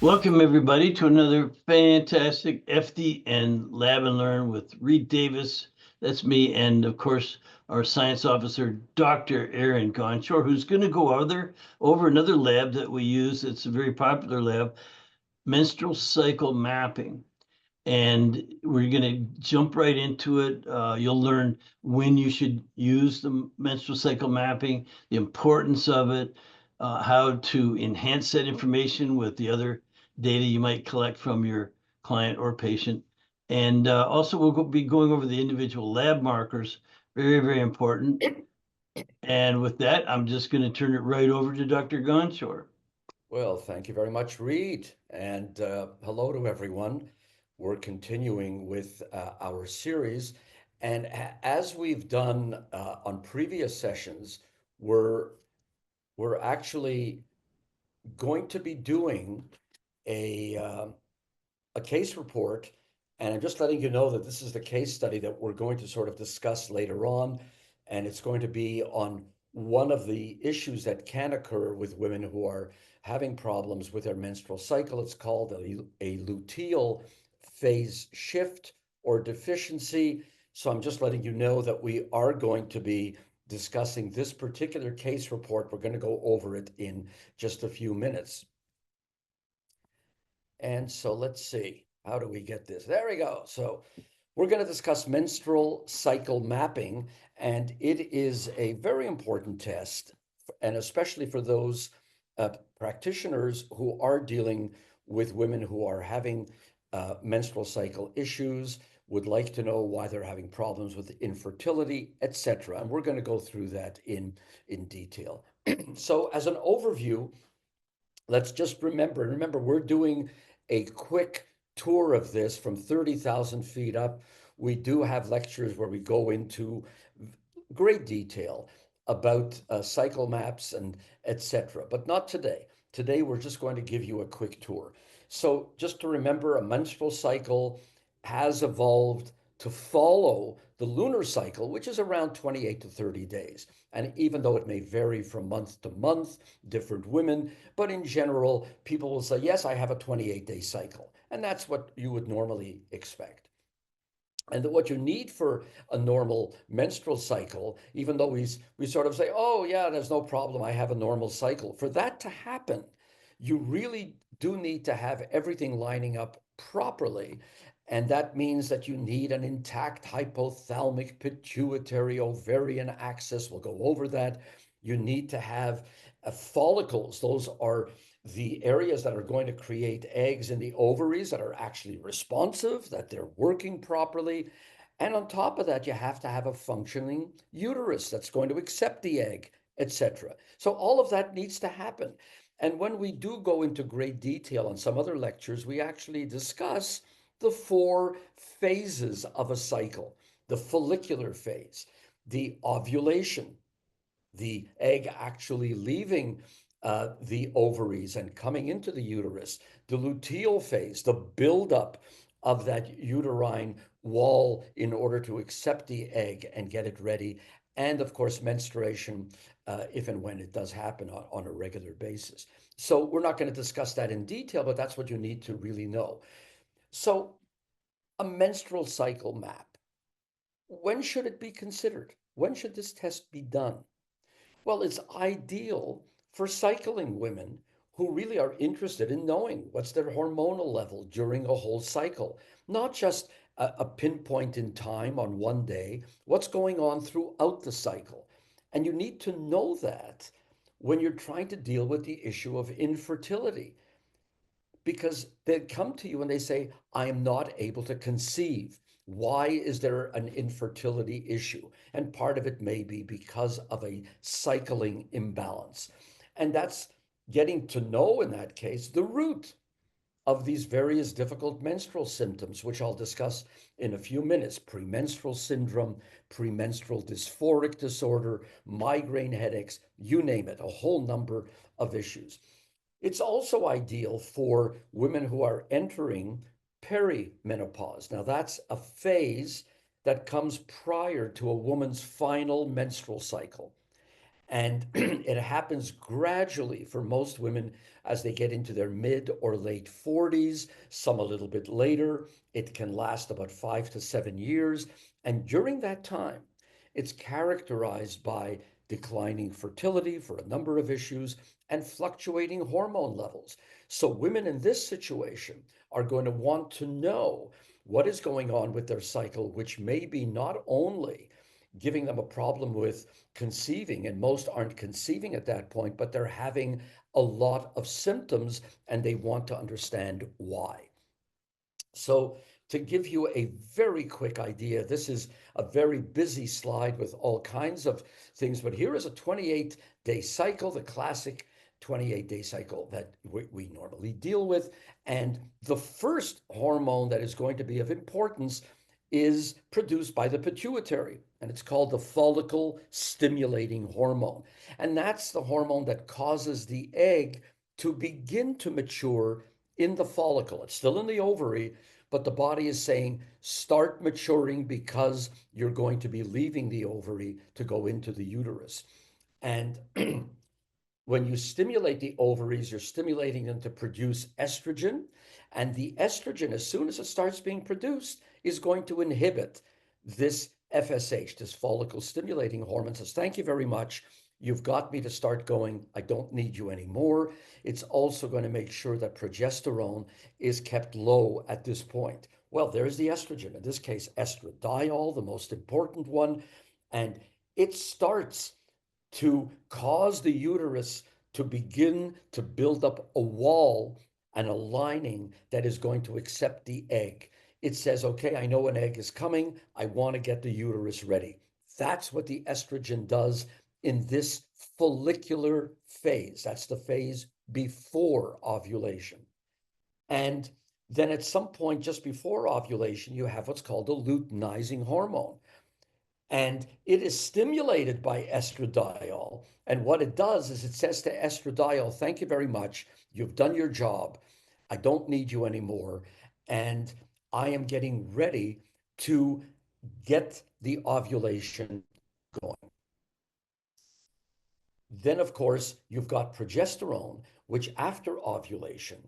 Welcome, everybody, to another fantastic FDN Lab and Learn with Reed Davis. That's me, and of course, our science officer, Dr. Aaron Gonshore, who's going to go over another lab that we use. It's a very popular lab, menstrual cycle mapping. And we're going to jump right into it. You'll learn when you should use the menstrual cycle mapping, the importance of it, how to enhance that information with the other data you might collect from your client or patient. And also we'll be going over the individual lab markers, very, very important. And with that, I'm just going to turn it right over to Dr. Gonshore. Well, thank you very much, Reed. And hello to everyone. We're continuing with our series. And as we've done on previous sessions, we're actually going to be doing a case report. And I'm just letting you know that this is the case study that we're going to sort of discuss later on. And it's going to be on one of the issues that can occur with women who are having problems with their menstrual cycle. It's called a luteal phase shift or deficiency. So I'm just letting you know that we are going to be discussing this particular case report. We're going to go over it in just a few minutes. And so let's see, how do we get this? There we go. So we're going to discuss menstrual cycle mapping, and it is a very important test, and especially for those practitioners who are dealing with women who are having menstrual cycle issues, would like to know why they're having problems with infertility, etc. And we're going to go through that in detail. So as an overview, let's just remember, we're doing a quick tour of this from 30,000 feet up. We do have lectures where we go into great detail about cycle maps and etc. But not today. Today, we're just going to give you a quick tour. So just to remember, a menstrual cycle has evolved to follow the lunar cycle, which is around 28 to 30 days. And even though it may vary from month to month, different women, but in general, people will say, yes, I have a 28-day cycle. And that's what you would normally expect. And what you need for a normal menstrual cycle, even though we sort of say, oh, yeah, there's no problem, I have a normal cycle. For that to happen, you really do need to have everything lining up properly. And that means that you need an intact hypothalamic pituitary ovarian axis. We'll go over that. You need to have follicles. Those are the areas that are going to create eggs in the ovaries that are actually responsive, that they're working properly. And on top of that, you have to have a functioning uterus that's going to accept the egg, etc. So all of that needs to happen. And when we do go into great detail on some other lectures, we actually discuss the 4 phases of a cycle: the follicular phase, the ovulation, the egg actually leaving the ovaries and coming into the uterus, the luteal phase, the buildup of that uterine wall in order to accept the egg and get it ready, and of course, menstruation, if and when it does happen on a regular basis. So we're not going to discuss that in detail, but that's what you need to really know. So a menstrual cycle map, when should it be considered? When should this test be done? Well, it's ideal for cycling women who really are interested in knowing what's their hormonal level during a whole cycle, not just a pinpoint in time on one day, what's going on throughout the cycle. And you need to know that when you're trying to deal with the issue of infertility, because they come to you and they say, I am not able to conceive. Why is there an infertility issue? And part of it may be because of a cycling imbalance. And that's getting to know, in that case, the root of these various difficult menstrual symptoms, which I'll discuss in a few minutes: premenstrual syndrome, premenstrual dysphoric disorder, migraine headaches, you name it, a whole number of issues. It's also ideal for women who are entering perimenopause. Now, that's a phase that comes prior to a woman's final menstrual cycle. And it happens gradually for most women as they get into their mid or late 40s, some a little bit later. It can last about 5 to 7 years. And during that time, it's characterized by declining fertility for a number of issues and fluctuating hormone levels. So, women in this situation are going to want to know what is going on with their cycle, which may be not only giving them a problem with conceiving, and most aren't conceiving at that point, but they're having a lot of symptoms and they want to understand why. So, to give you a very quick idea, this is a very busy slide with all kinds of things, but here is a 28-day cycle, the classic 28-day cycle that we normally deal with. And the first hormone that is going to be of importance is produced by the pituitary, and it's called the follicle stimulating hormone. And that's the hormone that causes the egg to begin to mature in the follicle. It's still in the ovary, but the body is saying, start maturing because you're going to be leaving the ovary to go into the uterus. And when you stimulate the ovaries, you're stimulating them to produce estrogen. And the estrogen, as soon as it starts being produced, is going to inhibit this FSH, this follicle stimulating hormone. Says, thank you very much. You've got me to start going. I don't need you anymore. It's also going to make sure that progesterone is kept low at this point. Well, there's the estrogen, in this case, estradiol, the most important one. And it starts to cause the uterus to begin to build up a wall and a lining that is going to accept the egg. It says, okay, I know an egg is coming. I want to get the uterus ready. That's what the estrogen does in this follicular phase. That's the phase before ovulation. And then at some point just before ovulation, you have what's called a luteinizing hormone. And it is stimulated by estradiol. And what it does is it says to estradiol, thank you very much. You've done your job. I don't need you anymore. And I am getting ready to get the ovulation going. Then, of course, you've got progesterone, which after ovulation,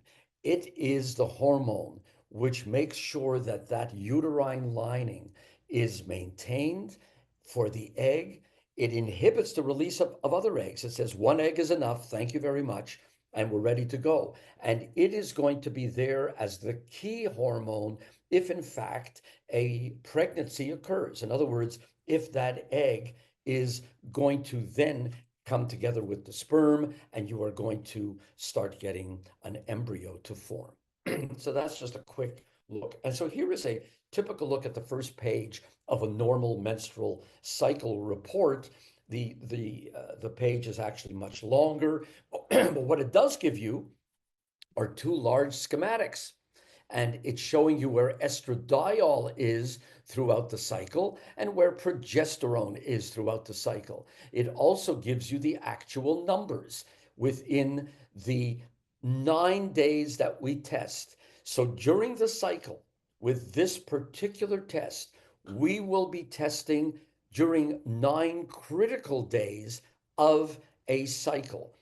it is the hormone which makes sure that that uterine lining is maintained for the egg. It inhibits the release of other eggs. It says one egg is enough. Thank you very much. And we're ready to go. And it is going to be there as the key hormone if, in fact, a pregnancy occurs. In other words, if that egg is going to then come together with the sperm and you are going to start getting an embryo to form. So that's just a quick look. And so here is a typical look at the first page of a normal menstrual cycle report. The page is actually much longer, but what it does give you are two large schematics. And it's showing you where estradiol is throughout the cycle and where progesterone is throughout the cycle. It also gives you the actual numbers within the 9 days that we test. So during the cycle, with this particular test, we will be testing during 9 critical days of a cycle.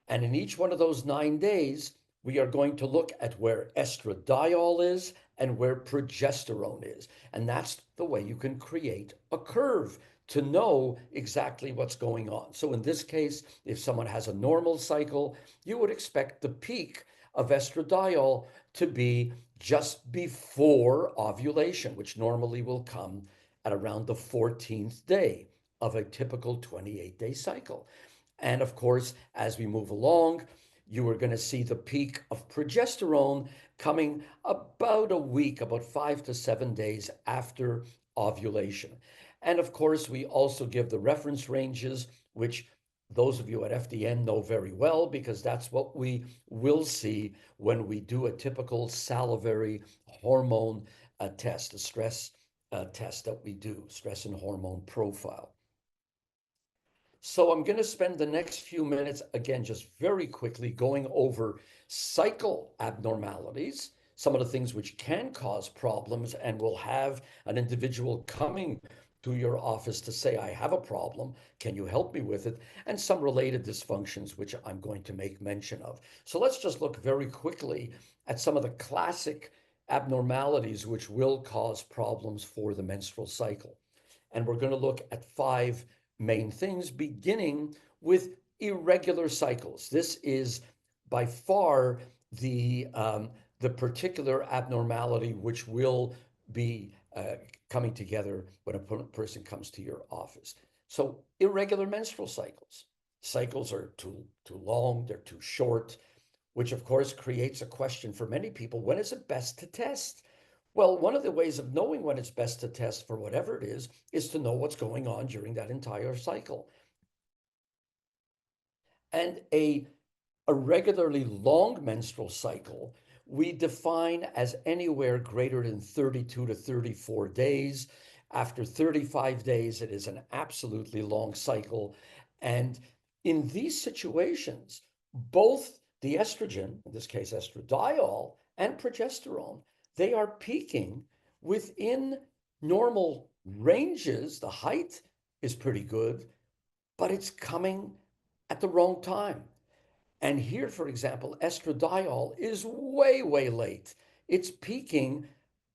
And in each one of those 9 days, we are going to look at where estradiol is and where progesterone is. And that's the way you can create a curve to know exactly what's going on. So in this case, if someone has a normal cycle, you would expect the peak of estradiol to be just before ovulation, which normally will come at around the 14th day of a typical 28-day cycle. And of course, as we move along, you are going to see the peak of progesterone coming about a week, about 5 to 7 days after ovulation. And of course, we also give the reference ranges, which those of you at FDN know very well, because that's what we will see when we do a typical salivary hormone test, a stress test that we do, stress and hormone profile. So I'm going to spend the next few minutes, again, just very quickly going over cycle abnormalities. some of the things which can cause problems and will have an individual coming to your office to say, I have a problem, can you help me with it? And some related dysfunctions, which I'm going to make mention of. So let's just look very quickly at some of the classic abnormalities which will cause problems for the menstrual cycle. And we're going to look at 5 main things, beginning with irregular cycles. This is by far the particular abnormality which will be coming together when a person comes to your office. So irregular menstrual cycles. Cycles are too long, they're too short, which of course creates a question for many people. When is it best to test? Well, one of the ways of knowing when it's best to test for whatever it is to know what's going on during that entire cycle. And a regularly long menstrual cycle, we define as anywhere greater than 32 to 34 days. After 35 days, it is an absolutely long cycle. And in these situations, both the estrogen, in this case estradiol, and progesterone, they are peaking within normal ranges. The height is pretty good, but it's coming at the wrong time. And here, for example, estradiol is way, way late. It's peaking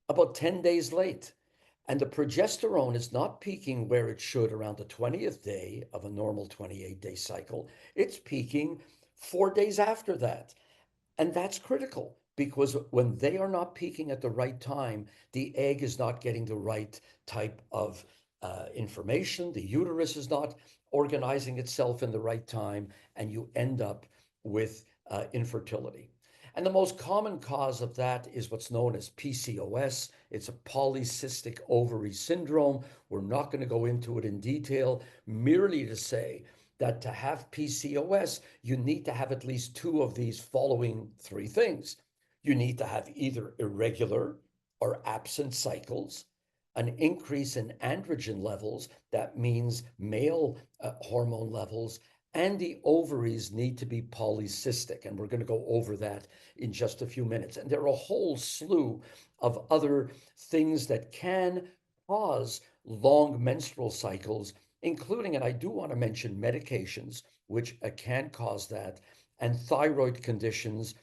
about 10 days late. And the progesterone is not peaking where it should around the 20th day of a normal 28-day cycle. It's peaking 4 days after that. And that's critical because when they are not peaking at the right time, the egg is not getting the right type of information. The uterus is not organizing itself in the right time, and you end up with infertility. And the most common cause of that is what's known as PCOS. It's a polycystic ovary syndrome. We're not going to go into it in detail, merely to say that to have PCOS, you need to have at least 2 of these following 3 things. You need to have either irregular or absent cycles, an increase in androgen levels, that means male hormone levels, and the ovaries need to be polycystic. And we're going to go over that in just a few minutes. And there are a whole slew of other things that can cause long menstrual cycles, including, and I do want to mention medications, which can cause that, and thyroid conditions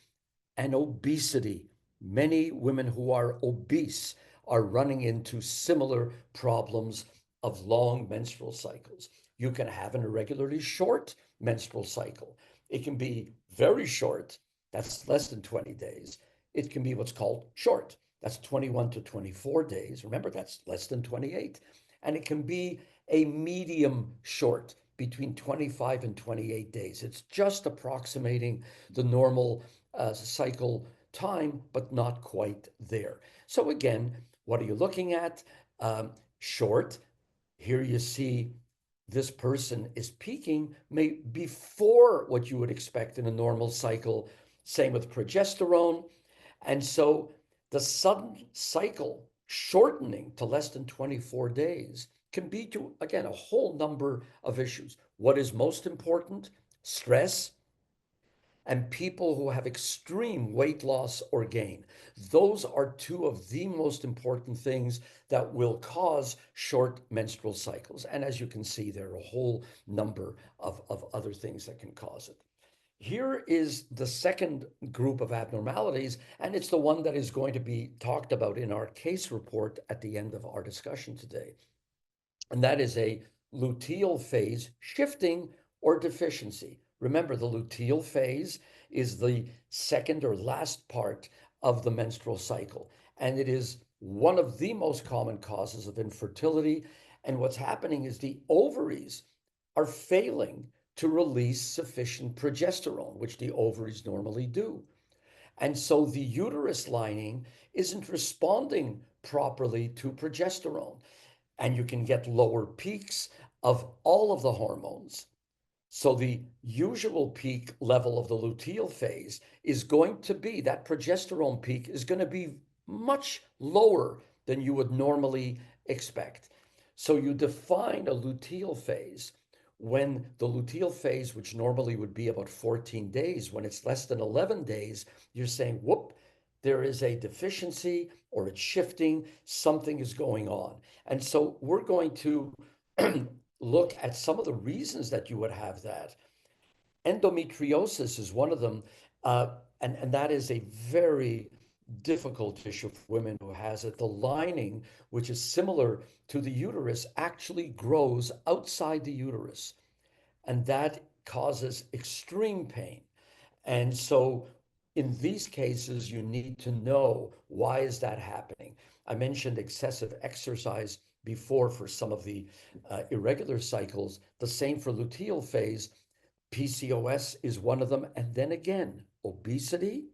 and obesity. Many women who are obese are running into similar problems of long menstrual cycles. You can have an irregularly short menstrual cycle. It can be very short, that's less than 20 days. It can be what's called short, that's 21 to 24 days. Remember, that's less than 28. And it can be a medium short, between 25 and 28 days. It's just approximating the normal cycle time, but not quite there. So again, what are you looking at? Short. Here you see this person is peaking before what you would expect in a normal cycle. Same with progesterone. And so the sudden cycle shortening to less than 24 days can be to, again, a whole number of issues. What is most important? Stress, and people who have extreme weight loss or gain. Those are 2 of the most important things that will cause short menstrual cycles. And as you can see, there are a whole number of other things that can cause it. Here is the second group of abnormalities, and it's the one that is going to be talked about in our case report at the end of our discussion today. And that is a luteal phase shifting or deficiency. Remember, the luteal phase is the second or last part of the menstrual cycle, and it is one of the most common causes of infertility. And what's happening is the ovaries are failing to release sufficient progesterone, which the ovaries normally do. And so the uterus lining isn't responding properly to progesterone. And you can get lower peaks of all of the hormones. So the usual peak level of the luteal phase is going to be, that progesterone peak is going to be much lower than you would normally expect. So you define a luteal phase when the luteal phase, which normally would be about 14 days, when it's less than 11 days, you're saying, whoop, there is a deficiency or it's shifting, something is going on. And so we're going to look at some of the reasons that you would have that. Endometriosis is one of them, and that is a very difficult issue for women who has it. The lining, which is similar to the uterus, actually grows outside the uterus, and that causes extreme pain. And so in these cases, you need to know, why is that happening? I mentioned excessive exercise before for some of the irregular cycles. The same for luteal phase. PCOS is one of them. And then again, obesity,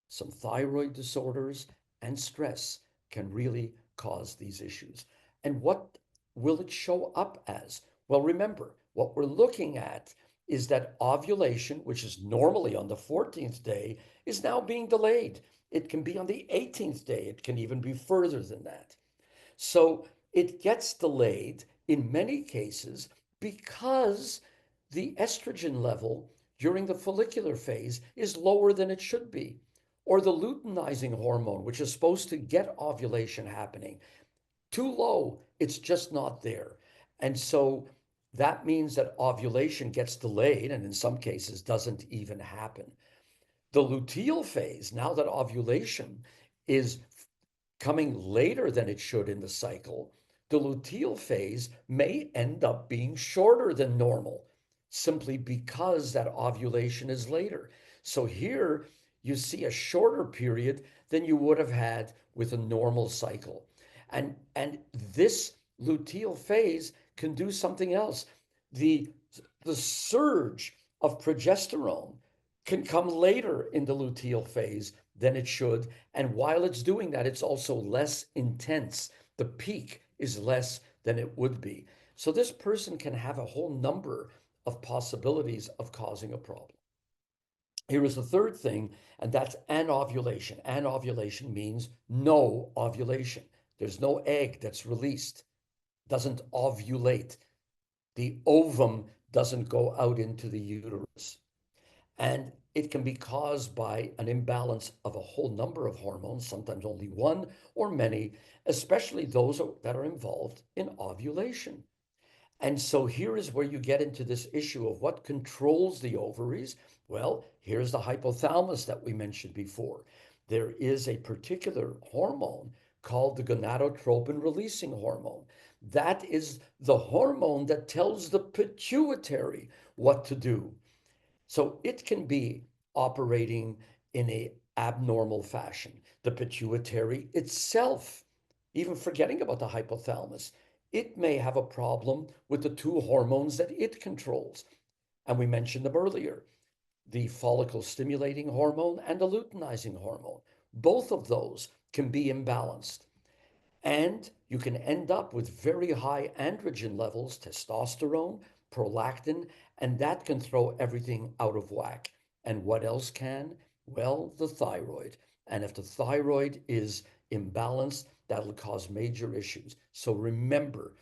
some thyroid disorders, and stress can really cause these issues. And what will it show up as? Well, remember, what we're looking at is that ovulation, which is normally on the 14th day, is now being delayed. It can be on the 18th day. It can even be further than that. So it gets delayed in many cases because the estrogen level during the follicular phase is lower than it should be, or the luteinizing hormone, which is supposed to get ovulation happening, too low, it's just not there. And so that means that ovulation gets delayed and in some cases doesn't even happen. The luteal phase, now that ovulation is coming later than it should in the cycle, the luteal phase may end up being shorter than normal simply because that ovulation is later. So here you see a shorter period than you would have had with a normal cycle. And this luteal phase can do something else. The, the surge of progesterone can come later in the luteal phase than it should. And while it's doing that, it's also less intense. The peak is less than it would be. So this person can have a whole number of possibilities of causing a problem. Here is the third thing, and that's anovulation. Anovulation means no ovulation. There's no egg that's released, doesn't ovulate. The ovum doesn't go out into the uterus. And it can be caused by an imbalance of a whole number of hormones, sometimes only one or many, especially those that are involved in ovulation. And so here is where you get into this issue of what controls the ovaries. Well, here's the hypothalamus that we mentioned before. There is a particular hormone called the gonadotropin releasing hormone. That is the hormone that tells the pituitary what to do. So it can be operating in a abnormal fashion. The pituitary itself, even forgetting about the hypothalamus, it may have a problem with the two hormones that it controls. And we mentioned them earlier, the follicle stimulating hormone and the luteinizing hormone. Both of those can be imbalanced. And you can end up with very high androgen levels, testosterone, prolactin, and that can throw everything out of whack. And what else can? Well, the thyroid. And if the thyroid is imbalanced, that'll cause major issues. So remember,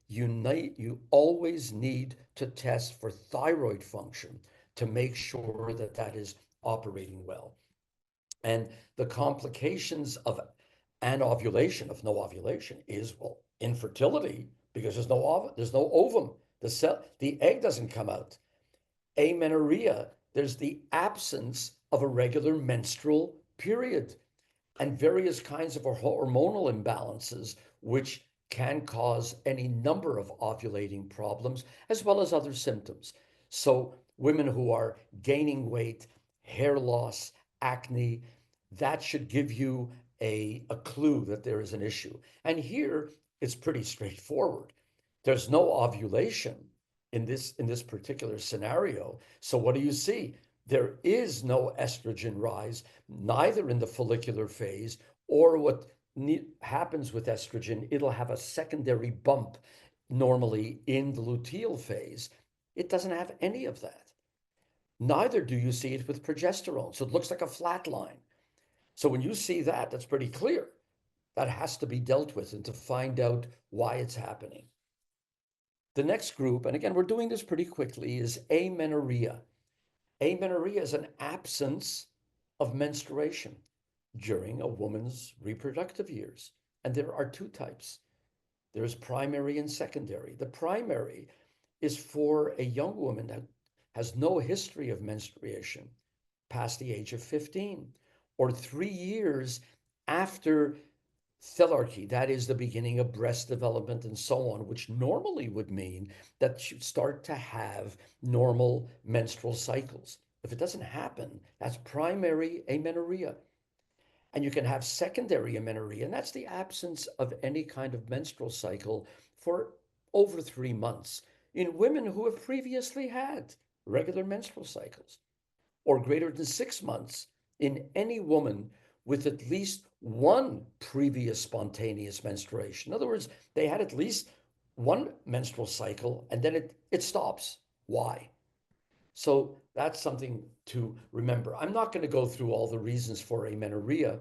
you always need to test for thyroid function to make sure that that is operating well. And the complications of anovulation, of no ovulation, is, well, infertility, because there's no ovum. The egg doesn't come out. Amenorrhea, there's the absence of a regular menstrual period, and various kinds of hormonal imbalances, which can cause any number of ovulating problems, as well as other symptoms. So women who are gaining weight, hair loss, acne, that should give you a clue that there is an issue. And here it's pretty straightforward. There's no ovulation in this particular scenario. So what do you see? There is no estrogen rise, neither in the follicular phase or what happens with estrogen. It'll have a secondary bump normally in the luteal phase. It doesn't have any of that. Neither do you see it with progesterone. So it looks like a flat line. So when you see that, that's pretty clear. That has to be dealt with and to find out why it's happening. The next group, and again, we're doing this pretty quickly, is amenorrhea. Amenorrhea is an absence of menstruation. during a woman's reproductive years. And there are two types. There's primary and secondary. The primary is for a young woman that has no history of menstruation past the age of 15 or 3 years after thelarchy, that is the beginning of breast development and so on, which normally would mean that you start to have normal menstrual cycles. If it doesn't happen, that's primary amenorrhea. And you can have secondary amenorrhea, and that's the absence of any kind of menstrual cycle for over 3 months in women who have previously had regular menstrual cycles, or greater than 6 months in any woman with at least one previous spontaneous menstruation. In other words, they had at least one menstrual cycle and then it stops. Why? So that's something to remember. I'm not going to go through all the reasons for amenorrhea.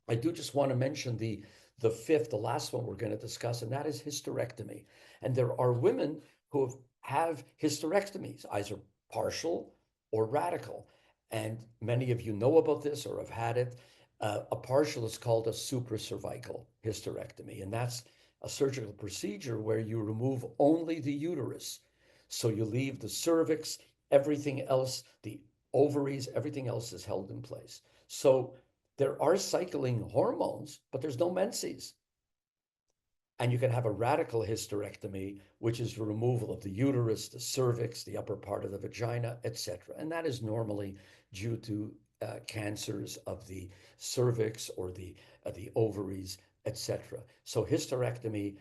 I do just want to mention the fifth, the last one we're going to discuss, and that is hysterectomy. And there are women who have hysterectomies, either partial or radical. And many of you know about this or have had it. A partial is called a supracervical hysterectomy, and that's a surgical procedure where you remove only the uterus. So you leave the cervix, everything else, the ovaries, everything else is held in place. So there are cycling hormones, but there's no menses. And you can have a radical hysterectomy, which is the removal of the uterus, the cervix, the upper part of the vagina, etc. And that is normally due to cancers of the cervix or the ovaries, etc. So hysterectomy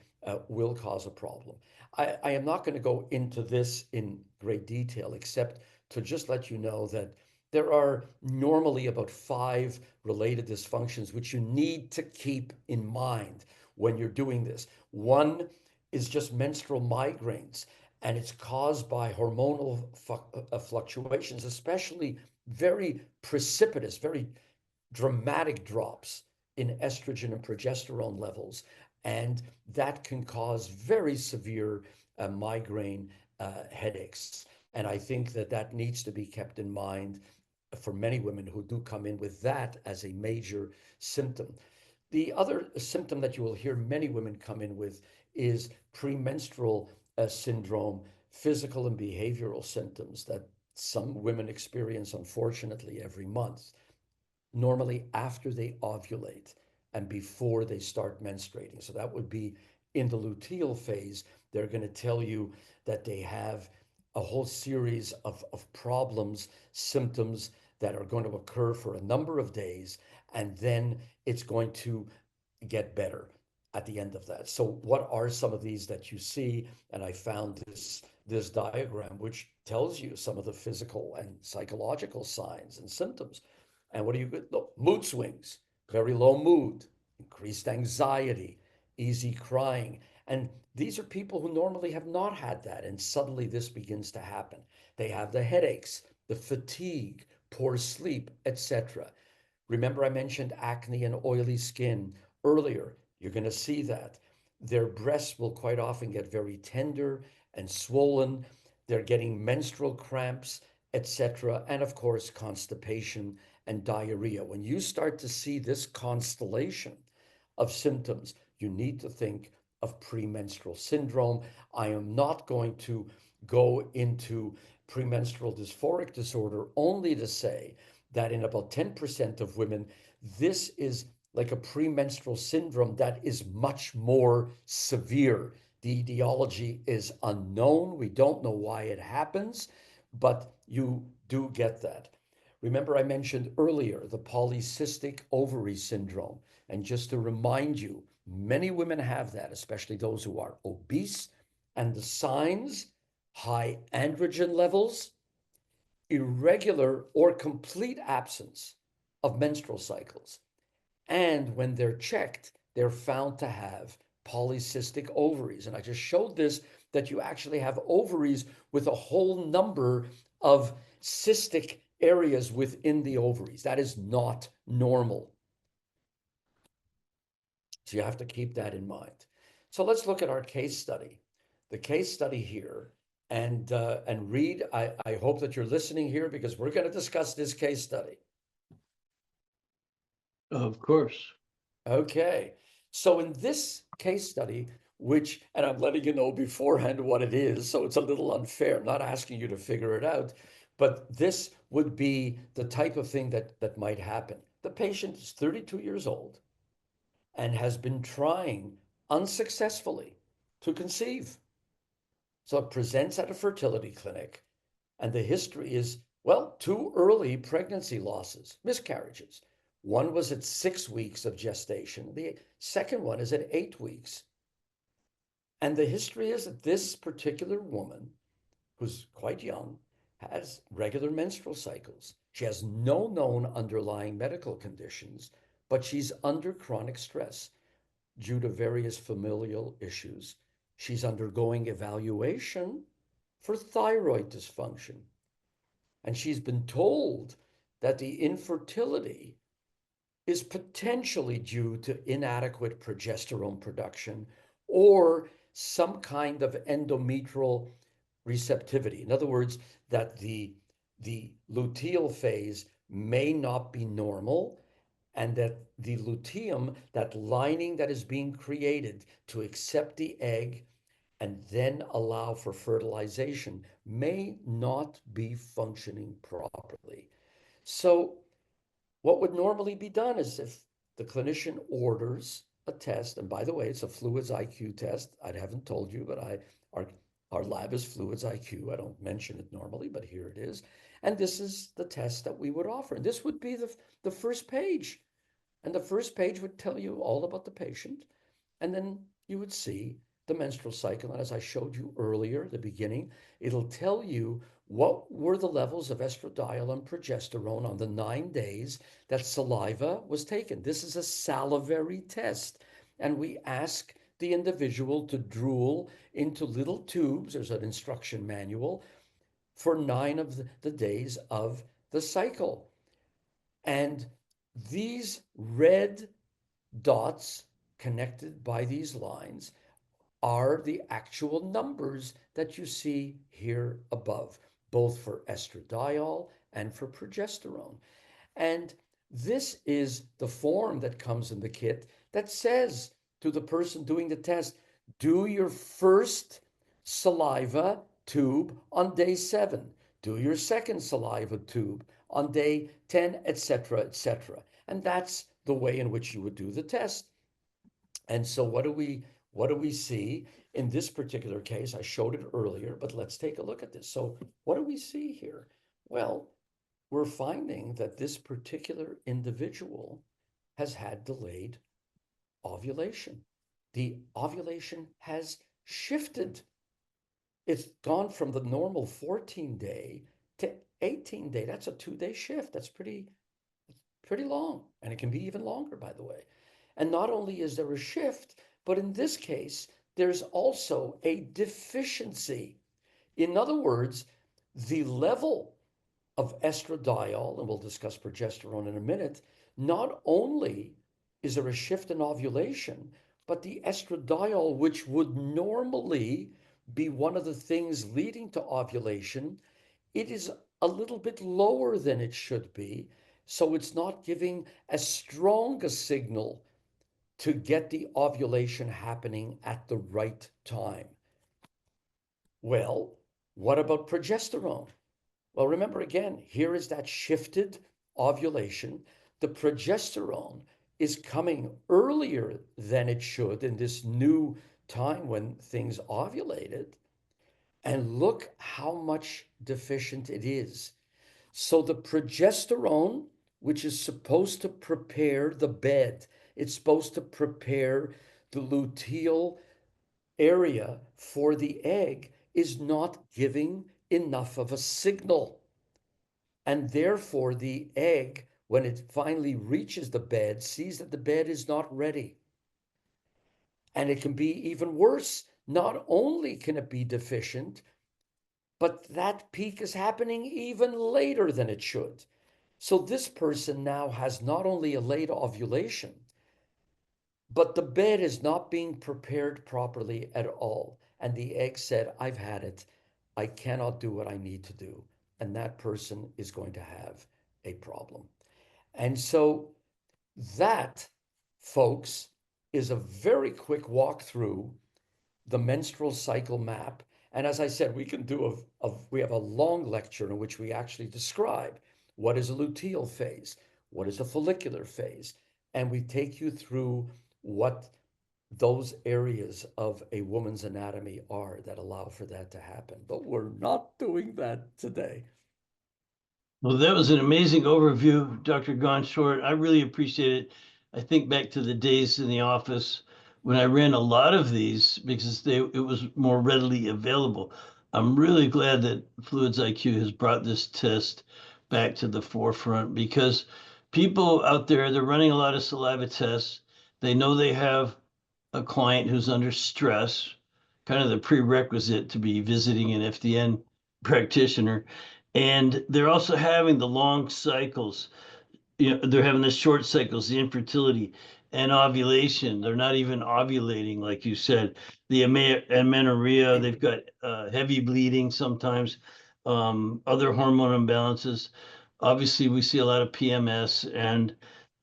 will cause a problem. I am not going to go into this in great detail, except to just let you know that there are normally about 5 related dysfunctions which you need to keep in mind when you're doing this. One is just menstrual migraines, and it's caused by hormonal fluctuations, especially very precipitous, very dramatic drops in estrogen and progesterone levels. And that can cause very severe migraine headaches. And I think that that needs to be kept in mind for many women who do come in with that as a major symptom. The other symptom that you will hear many women come in with is premenstrual syndrome, physical and behavioral symptoms that some women experience, unfortunately, every month, normally after they ovulate and before they start menstruating. So that would be in the luteal phase. They're going to tell you that they have a whole series of problems, symptoms that are going to occur for a number of days, and then it's going to get better at the end of that. So what are some of these that you see? And I found this diagram which tells you some of the physical and psychological signs and symptoms. And what do you get? Mood swings, very low mood, increased anxiety, easy crying. And these are people who normally have not had that. And suddenly this begins to happen. They have the headaches, the fatigue, poor sleep, etc. Remember, I mentioned acne and oily skin earlier. You're going to see that. Their breasts will quite often get very tender and swollen. They're getting menstrual cramps, etc. And of course, constipation and diarrhea. When you start to see this constellation of symptoms, you need to think of premenstrual syndrome. I am not going to go into premenstrual dysphoric disorder, only to say that in about 10% of women, this is like a premenstrual syndrome that is much more severe. The etiology is unknown. We don't know why it happens, but you do get that. Remember, I mentioned earlier the polycystic ovary syndrome. And just to remind you, many women have that, especially those who are obese. And the signs: high androgen levels, irregular or complete absence of menstrual cycles. And when they're checked, they're found to have polycystic ovaries. And I just showed this, that you actually have ovaries with a whole number of cystic areas within the ovaries. That is not normal. So you have to keep that in mind. So let's look at our case study. The case study here, and Reed, I hope that you're listening here because we're going to discuss this case study. Of course. Okay. So in this case study, which, and I'm letting you know beforehand what it is, so it's a little unfair. I'm not asking you to figure it out, but this would be the type of thing that might happen. The patient is 32 years old and has been trying unsuccessfully to conceive. So it presents at a fertility clinic, and the history is, well, two early pregnancy losses, miscarriages. One was at 6 weeks of gestation, the second one is at 8 weeks. And the history is that this particular woman, who's quite young, has regular menstrual cycles. She has no known underlying medical conditions, but she's under chronic stress due to various familial issues. She's undergoing evaluation for thyroid dysfunction. And she's been told that the infertility is potentially due to inadequate progesterone production or some kind of endometrial receptivity. In other words, that the luteal phase may not be normal, and that the luteum, that lining that is being created to accept the egg and then allow for fertilization, may not be functioning properly. So what would normally be done is, if the clinician orders a test, and by the way, it's a fluids IQ test. I haven't told you, but our our lab is fluids IQ. I don't mention it normally, but here it is. And this is the test that we would offer. And this would be the first page. And the first page would tell you all about the patient. And then you would see the menstrual cycle. And as I showed you earlier, the beginning, it'll tell you what were the levels of estradiol and progesterone on the 9 days that saliva was taken. This is a salivary test. And we ask the individual to drool into little tubes. There's an instruction manual for 9 of the days of the cycle. And these red dots connected by these lines are the actual numbers that you see here above, both for estradiol and for progesterone. And this is the form that comes in the kit that says to the person doing the test, do your first saliva tube on day 7, do your second saliva tube on day 10, etc., etc. And that's the way in which you would do the test. And so what do we see in this particular case? I showed it earlier, but let's take a look at this. So what do we see here? Well, we're finding that this particular individual has had delayed ovulation. The ovulation has shifted. It's gone from the normal 14-day to 18-day. That's a 2-day shift. That's pretty long. And it can be even longer, by the way. And not only is there a shift, but in this case, there's also a deficiency. In other words, the level of estradiol, and we'll discuss progesterone in a minute, not only is there a shift in ovulation, but the estradiol, which would normally be one of the things leading to ovulation, it is a little bit lower than it should be. So it's not giving as strong a signal to get the ovulation happening at the right time. Well, what about progesterone? Well, remember again, here is that shifted ovulation. The progesterone is coming earlier than it should in this new time when things ovulated. And look how much deficient it is. So the progesterone, which is supposed to prepare the bed, it's supposed to prepare the luteal area for the egg, is not giving enough of a signal. And therefore, the egg, when it finally reaches the bed, sees that the bed is not ready. And it can be even worse. Not only can it be deficient, but that peak is happening even later than it should. So this person now has not only a late ovulation, but the bed is not being prepared properly at all. And the egg said, I've had it. I cannot do what I need to do. And that person is going to have a problem. And so That, folks, is a very quick walk through the menstrual cycle map. And as I said, we can do we have a long lecture in which we actually describe what is a luteal phase, what is a follicular phase, and we take you through what those areas of a woman's anatomy are that allow for that to happen. But we're not doing that today. Well, that was an amazing overview, Dr. Gonshort. I really appreciate it. I think back to the days in the office when I ran a lot of these because it was more readily available. I'm really glad that Fluids IQ has brought this test back to the forefront because people out there, they're running a lot of saliva tests. They know they have a client who's under stress, kind of the prerequisite to be visiting an FDN practitioner. And they're also having the long cycles. They're having the short cycles, the infertility and ovulation. They're not even ovulating, like you said. The amenorrhea, they've got heavy bleeding sometimes, other hormone imbalances. Obviously, we see a lot of PMS and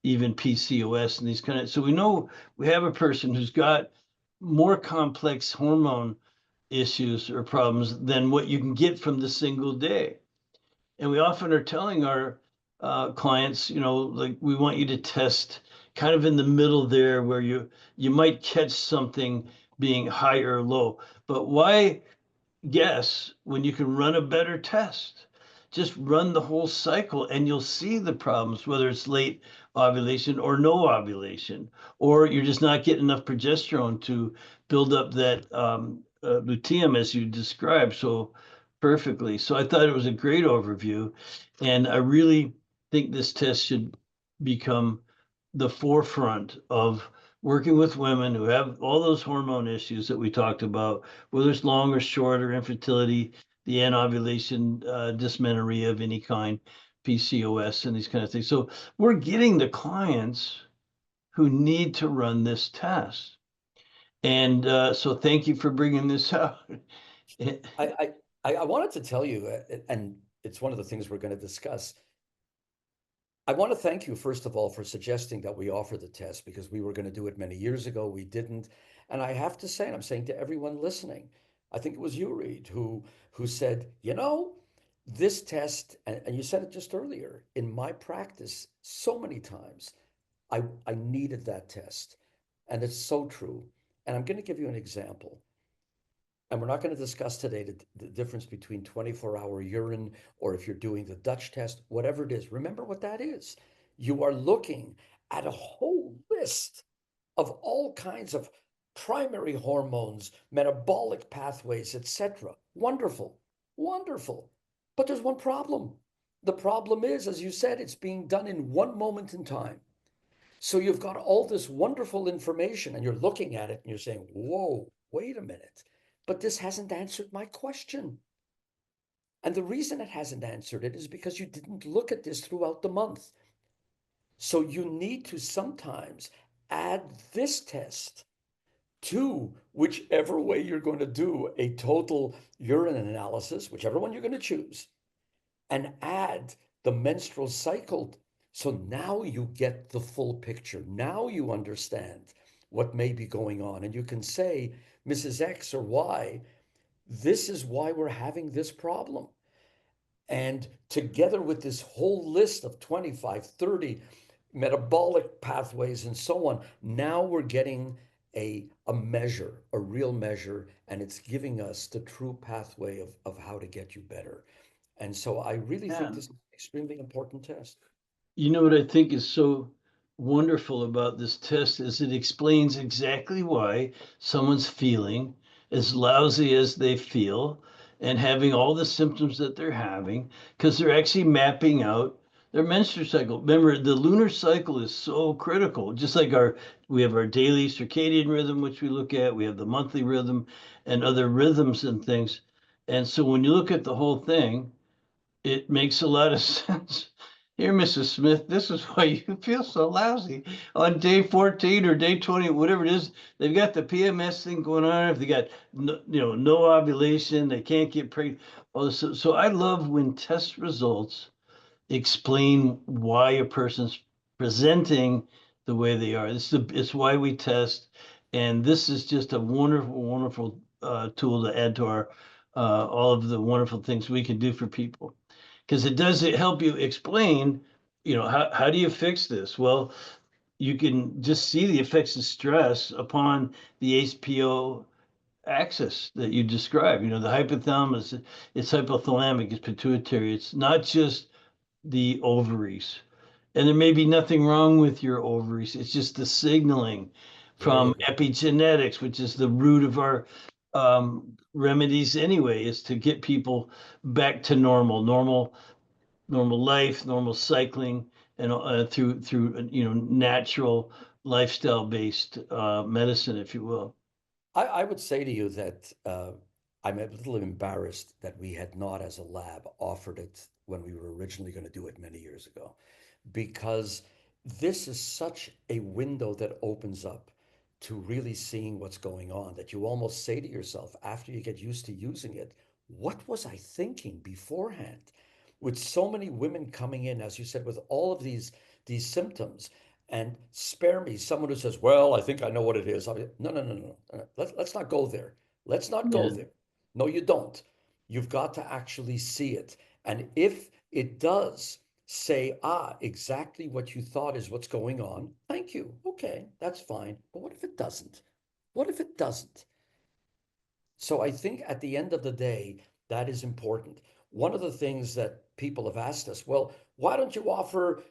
even PCOS and these kind of. So we know we have a person who's got more complex hormone issues or problems than what you can get from the single day. And we often are telling our clients, like we want you to test kind of in the middle there where you might catch something being high or low. But why guess when you can run a better test? Just run the whole cycle and you'll see the problems, whether it's late ovulation or no ovulation, or you're just not getting enough progesterone to build up that luteum as you described so perfectly. So I thought it was a great overview. And I really think this test should become the forefront of working with women who have all those hormone issues that we talked about, whether it's long or short or infertility, the anovulation, dysmenorrhea of any kind, PCOS, and these kind of things. So we're getting the clients who need to run this test. And so thank you for bringing this out. I wanted to tell you, and it's one of the things we're going to discuss. I want to thank you, first of all, for suggesting that we offer the test because we were going to do it many years ago. We didn't. And I have to say, and I'm saying to everyone listening, I think it was you, Reed, who said, this test, and you said it just earlier, in my practice, so many times, I needed that test. And it's so true. And I'm going to give you an example. And we're not going to discuss today the difference between 24-hour urine or if you're doing the Dutch test, whatever it is. Remember what that is. You are looking at a whole list of all kinds of primary hormones, metabolic pathways, etc. Wonderful, wonderful. But there's one problem. The problem is, as you said, it's being done in one moment in time. So you've got all this wonderful information and you're looking at it and you're saying, whoa, wait a minute. But this hasn't answered my question. And the reason it hasn't answered it is because you didn't look at this throughout the month. So you need to sometimes add this test to whichever way you're going to do a total urine analysis, whichever one you're going to choose, and add the menstrual cycle. So now you get the full picture. Now you understand what may be going on. And you can say, Mrs. X or Y, this is why we're having this problem. And together with this whole list of 25, 30 metabolic pathways and so on, now we're getting a measure, a real measure, and it's giving us the true pathway of how to get you better. And so I really think Yeah. this is an extremely important test. You know what I think is so wonderful about this test is it explains exactly why someone's feeling as lousy as they feel and having all the symptoms that they're having because they're actually mapping out their menstrual cycle. Remember, the lunar cycle is so critical. Just like we have our daily circadian rhythm, which we look at, we have the monthly rhythm and other rhythms and things. And so when you look at the whole thing, it makes a lot of sense. Here, Mrs. Smith, this is why you feel so lousy on day 14 or day 20, whatever it is. They've got the PMS thing going on. If they got no ovulation, they can't get pregnant. So I love when test results explain why a person's presenting the way they are. It's why we test, and this is just a wonderful, wonderful tool to add to our all of the wonderful things we can do for people. Because it does help you explain, how do you fix this? Well, you can just see the effects of stress upon the HPO axis that you described. The hypothalamus, it's hypothalamic, it's pituitary. It's not just the ovaries. And there may be nothing wrong with your ovaries. It's just the signaling There from you go. epigenetics, which is the root of our remedies anyway, is to get people back to normal life, normal cycling, and through natural lifestyle based medicine, if you will. I would say to you that I'm a little embarrassed that we had not, as a lab, offered it when we were originally going to do it many years ago, because this is such a window that opens up to really seeing what's going on that you almost say to yourself after you get used to using it, what was I thinking beforehand? With so many women coming in, as you said, with all of these symptoms, and spare me someone who says, well, I think I know what it is. No, no, no, no, no. Let's not go there. Let's not go Yeah, there. No, you don't. You've got to actually see it. And if it does say, exactly what you thought is what's going on, thank you. Okay, that's fine. But what if it doesn't? What if it doesn't? So I think at the end of the day, that is important. One of the things that people have asked us, well, why don't you offer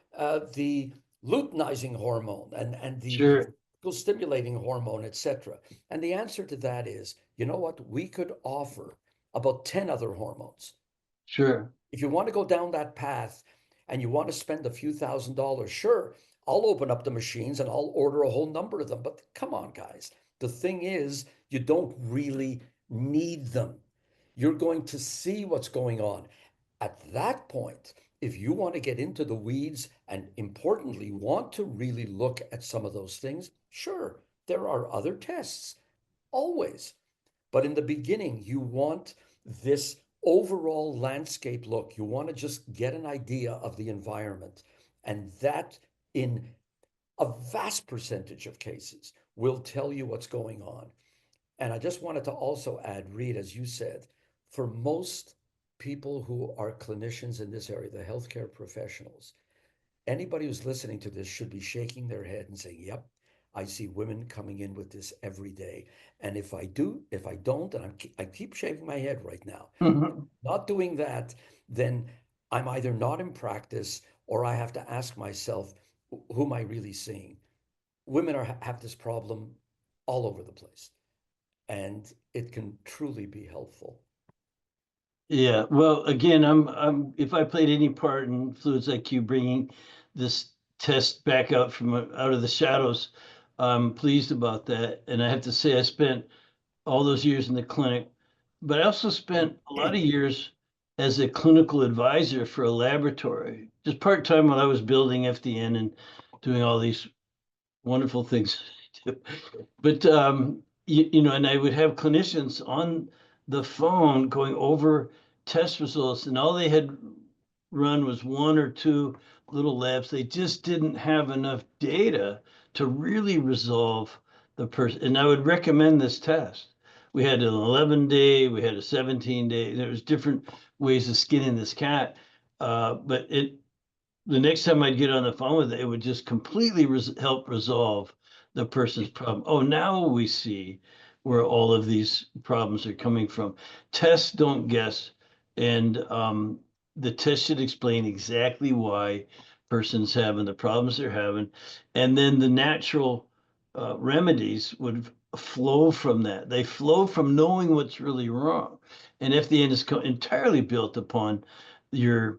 the luteinizing hormone and the sure, stimulating hormone, etc.? And the answer to that is, you know what? We could offer about 10 other hormones. sure. If you want to go down that path and you want to spend a few $1,000s, sure, I'll open up the machines and I'll order a whole number of them. But come on, guys. The thing is, you don't really need them. You're going to see what's going on. At that point, if you want to get into the weeds and importantly want to really look at some of those things, sure, there are other tests, always. But in the beginning, you want this overall landscape look. You want to just get an idea of the environment. And that, in a vast percentage of cases, will tell you what's going on. And I just wanted to also add, Reed, as you said, for most people who are clinicians in this area, the healthcare professionals, anybody who's listening to this should be shaking their head and saying, yep, I see women coming in with this every day. And if I do, if I don't, and I keep shaking my head right now, Mhm. not doing that, then I'm either not in practice or I have to ask myself, who am I really seeing? Women have this problem all over the place, and it can truly be helpful. Yeah, well, again, if I played any part in Fluids IQ bringing this test back out from out of the shadows, I'm pleased about that. And I have to say, I spent all those years in the clinic, but I also spent a lot of years as a clinical advisor for a laboratory, just part-time while I was building FDN and doing all these wonderful things. But and I would have clinicians on the phone going over test results, and all they had run was one or two little labs. They just didn't have enough data to really resolve the person. And I would recommend this test. We had an 11-day, we had a 17-day. There was different ways of skinning this cat, but the next time I'd get on the phone with it, it would just completely help resolve the person's problem. Oh, now we see where all of these problems are coming from. Tests don't guess, and the test should explain exactly why person's having the problems they're having, and then the natural remedies would flow from that. They flow from knowing what's really wrong, and FDN is entirely built upon your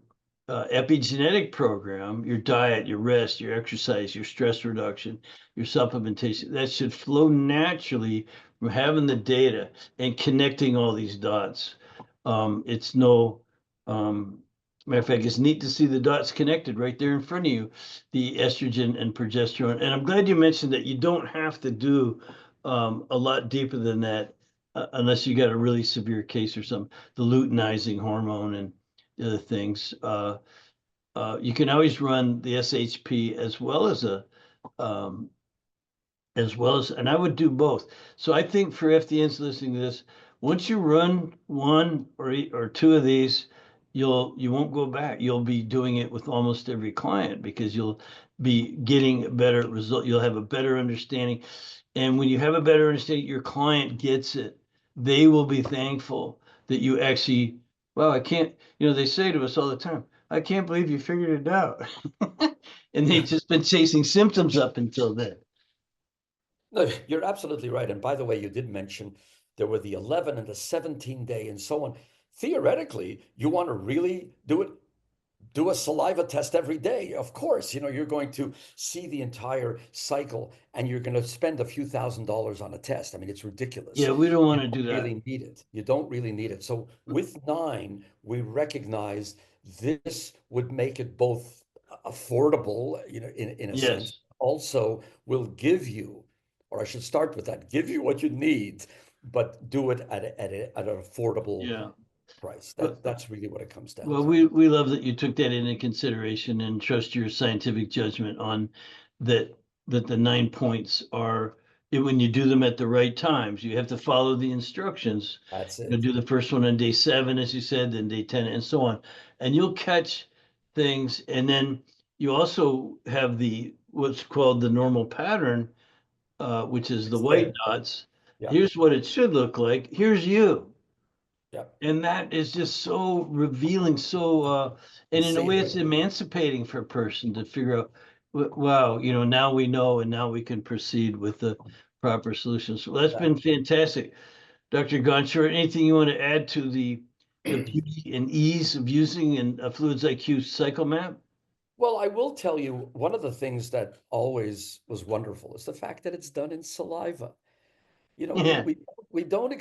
epigenetic program, your diet, your rest, your exercise, your stress reduction, your supplementation, that should flow naturally from having the data and connecting all these dots. It's no, matter of fact, it's neat to see the dots connected right there in front of you, the estrogen and progesterone. And I'm glad you mentioned that you don't have to do a lot deeper than that unless you got a really severe case or something, the luteinizing hormone and the other things. You can always run the SHP as well as a um, as well as, and I would do both. So I think for FDNs listening to this, once you run one or two of these, you won't go back. You'll be doing it with almost every client because you'll be getting a better result. You'll have a better understanding. And when you have a better understanding, your client gets it. They will be thankful that you actually, well, I can't, they say to us all the time, I can't believe you figured it out. And they've just been chasing symptoms up until then. No, you're absolutely right. And by the way, you did mention there were the 11 and the 17 day and so on. Theoretically, you want to really do a saliva test every day. Of course, you're going to see the entire cycle and you're going to spend a few $1,000s on a test. I mean, it's ridiculous. Yeah, we don't want You to do don't that. really need it. You don't really need it. So with 9, we recognized this would make it both affordable, in a sense, Yes. also will give you, or I should start with that, give you what you need, but do it at an affordable Yeah. price. But That's really what it comes down well, to. we love that you took that into consideration and trust your scientific judgment on that that the 9 points are when you do them at the right times. You have to follow the instructions. That's You it. do the first one on day 7, as you said, then day 10, and so on. And you'll catch things. And then you also have the what's called the normal pattern, which is the It's white there. dots. Yeah. Here's what it should look like. Here's you. Yeah. And that is just so revealing, so You and in a see it way right it's away. emancipating for a person to figure out, wow, now we know and now we can proceed with the proper solutions. So that's been Exactly. fantastic. Dr. Gonchar, anything you want to add to the beauty and ease of using a Fluids IQ cycle map? Well, I will tell you, one of the things that always was wonderful is the fact that it's done in saliva. You know, we Yeah, we we don't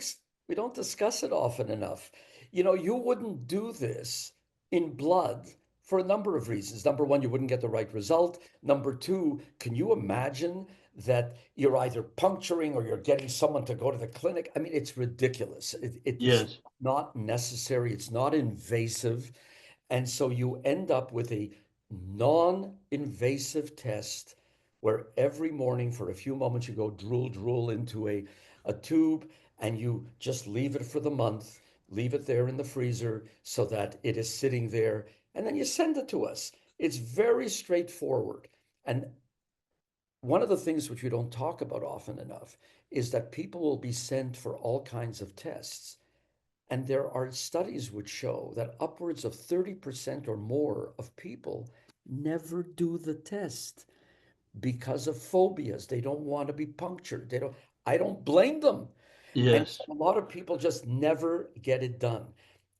we don't discuss it often enough. You wouldn't do this in blood for a number of reasons. Number one, you wouldn't get the right result. Number two, can you imagine that you're either puncturing or you're getting someone to go to the clinic? I mean, it's ridiculous. It's yes, not necessary. It's not invasive. And so you end up with a non-invasive test where every morning for a few moments you go drool into a tube and you just leave it for the month, leave it there in the freezer so that it is sitting there, and then you send it to us. It's very straightforward. And one of the things which we don't talk about often enough is that people will be sent for all kinds of tests. And there are studies which show that upwards of 30% or more of people never do the test because of phobias. They don't want to be punctured. I don't blame them. And so yes. a lot of people just never get it done.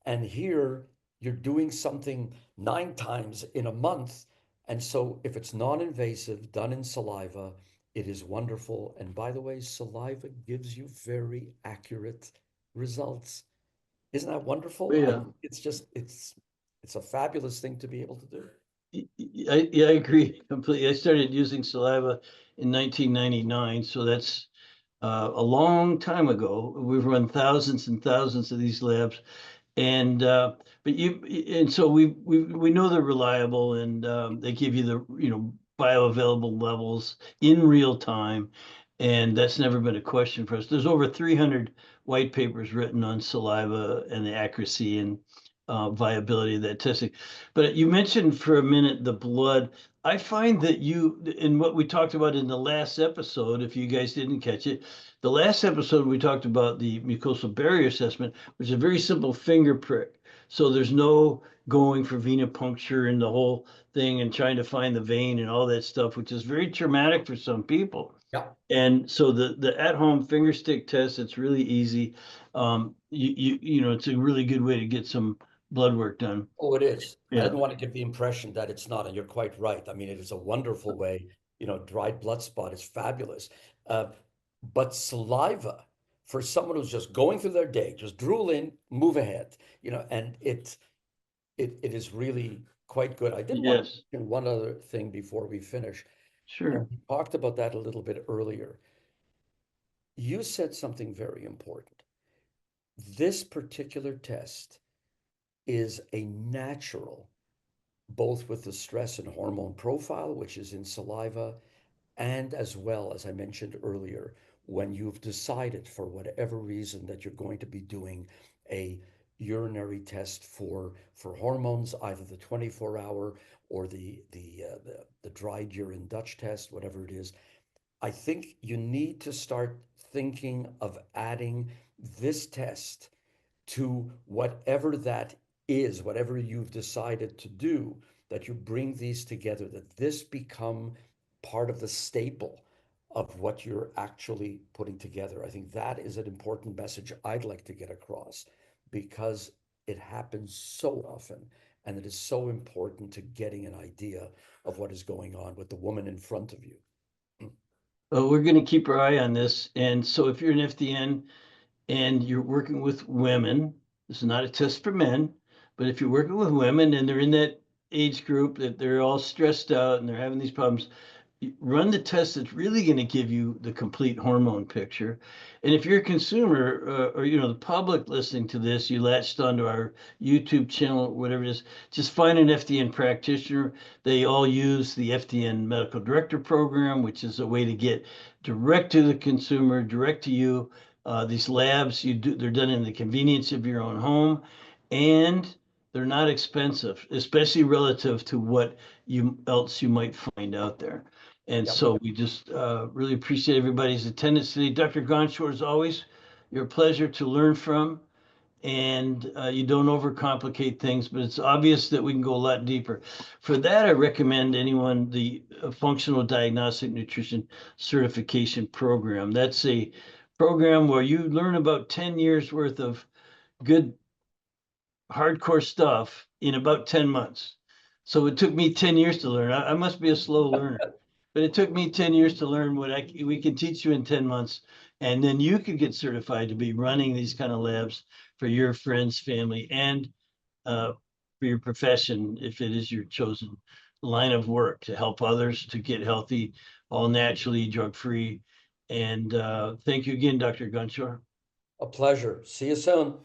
And here you're doing something 9 times in a month. And so if it's non-invasive, done in saliva, it is wonderful. And by the way, saliva gives you very accurate results. Isn't that wonderful? I Yeah. think it's a fabulous thing to be able to do. Yeah, I agree completely. I started using saliva in 1999, so that's a long time ago. We've run thousands and thousands of these labs, and but and so we know they're reliable, and they give you the bioavailable levels in real time, and that's never been a question for us. There's over 300 white papers written on saliva and the accuracy and viability of that testing. But you mentioned for a minute the blood. I find that in what we talked about in the last episode, if you guys didn't catch it, the last episode we talked about the mucosal barrier assessment, which is a very simple finger prick. So there's no going for venipuncture and the whole thing and trying to find the vein and all that stuff, which is very traumatic for some people. Yeah. And so the at-home finger stick test, it's really easy. It's a really good way to get some blood work done. Oh, it is. I Yeah. didn't want to give the impression that it's not, and you're quite right. I mean, it is a wonderful way, dried blood spot is fabulous. Uh, but saliva, for someone who's just going through their day, just drool in, move ahead, and it is really quite good. I did want to Yes. mention one other thing before we finish, and Sure. we talked about that a little bit earlier. You said something very important. This particular test is a natural, both with the stress and hormone profile, which is in saliva, And as well, as I mentioned earlier, when you've decided for whatever reason that you're going to be doing a urinary test for hormones, either the 24-hour or the dried urine Dutch test, whatever it is, I think you need to start thinking of adding this test to whatever that is, whatever you've decided to do, that you bring these together, that this become part of the staple of what you're actually putting together. I think that is an important message I'd like to get across because it happens so often and it is so important to getting an idea of what is going on with the woman in front of you. Well, we're going to keep our eye on this. And so if you're an FDN and you're working with women, this is not a test for men, but if you're working with women and they're in that age group that they're all stressed out and they're having these problems, run the test that's really going to give you the complete hormone picture. And if you're a consumer or the public listening to this, you latched onto our YouTube channel, whatever it is, just find an FDN practitioner. They all use the FDN Medical Director Program, which is a way to get direct to the consumer, direct to you. These labs, they're done in the convenience of your own home, and they're not expensive, especially relative to what else you might find out there. And Yep. so we just really appreciate everybody's attendance today. Dr. Gonshore, as always, you're a pleasure to learn from, and you don't overcomplicate things, but it's obvious that we can go a lot deeper. For that, I recommend anyone the Functional Diagnostic Nutrition Certification Program. That's a program where you learn about 10 years worth of good hardcore stuff in about 10 months. So it took me 10 years to learn. I must be a slow learner, but it took me 10 years to learn what we can teach you in 10 months. And then you could get certified to be running these kind of labs for your friends, family, and for your profession, if it is your chosen line of work, to help others to get healthy, all naturally, drug-free. And thank you again, Dr. Gunshore. A pleasure. See you soon.